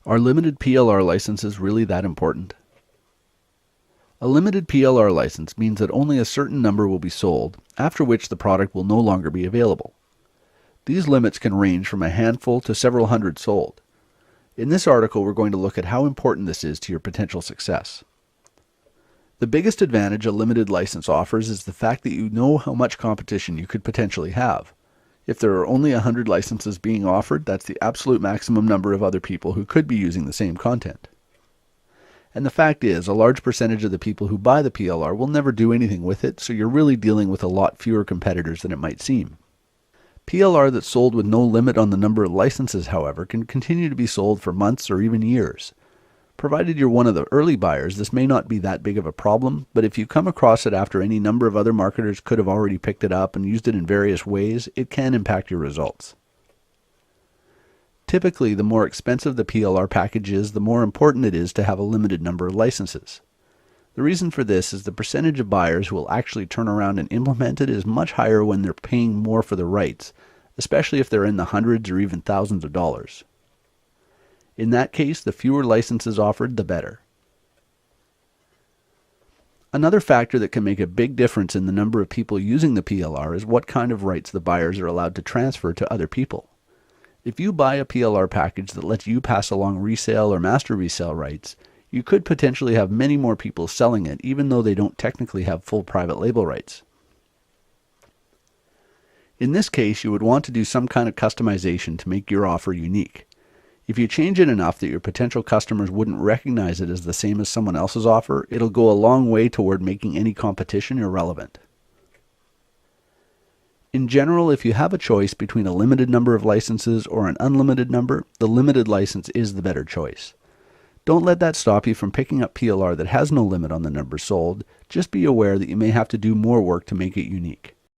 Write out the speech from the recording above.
Are limited PLR licenses really that important? A limited PLR license means that only a certain number will be sold, after which the product will no longer be available. These limits can range from a handful to several hundred sold. In this article, we're going to look at how important this is to your potential success. The biggest advantage a limited license offers is the fact that you know how much competition you could potentially have. If there are only 100 licenses being offered, that's the absolute maximum number of other people who could be using the same content. And the fact is, a large percentage of the people who buy the PLR will never do anything with it, so you're really dealing with a lot fewer competitors than it might seem. PLR that's sold with no limit on the number of licenses, however, can continue to be sold for months or even years. Provided you're one of the early buyers, this may not be that big of a problem, but if you come across it after any number of other marketers could have already picked it up and used it in various ways, it can impact your results. Typically, the more expensive the PLR package is, the more important it is to have a limited number of licenses. The reason for this is the percentage of buyers who will actually turn around and implement it is much higher when they're paying more for the rights, especially if they're in the hundreds or even thousands of dollars. In that case, the fewer licenses offered, the better. Another factor that can make a big difference in the number of people using the PLR is what kind of rights the buyers are allowed to transfer to other people. If you buy a PLR package that lets you pass along resale or master resale rights, you could potentially have many more people selling it even though they don't technically have full private label rights. In this case, you would want to do some kind of customization to make your offer unique. If you change it enough that your potential customers wouldn't recognize it as the same as someone else's offer, it'll go a long way toward making any competition irrelevant. In general, if you have a choice between a limited number of licenses or an unlimited number, the limited license is the better choice. Don't let that stop you from picking up PLR that has no limit on the number sold. Just be aware that you may have to do more work to make it unique.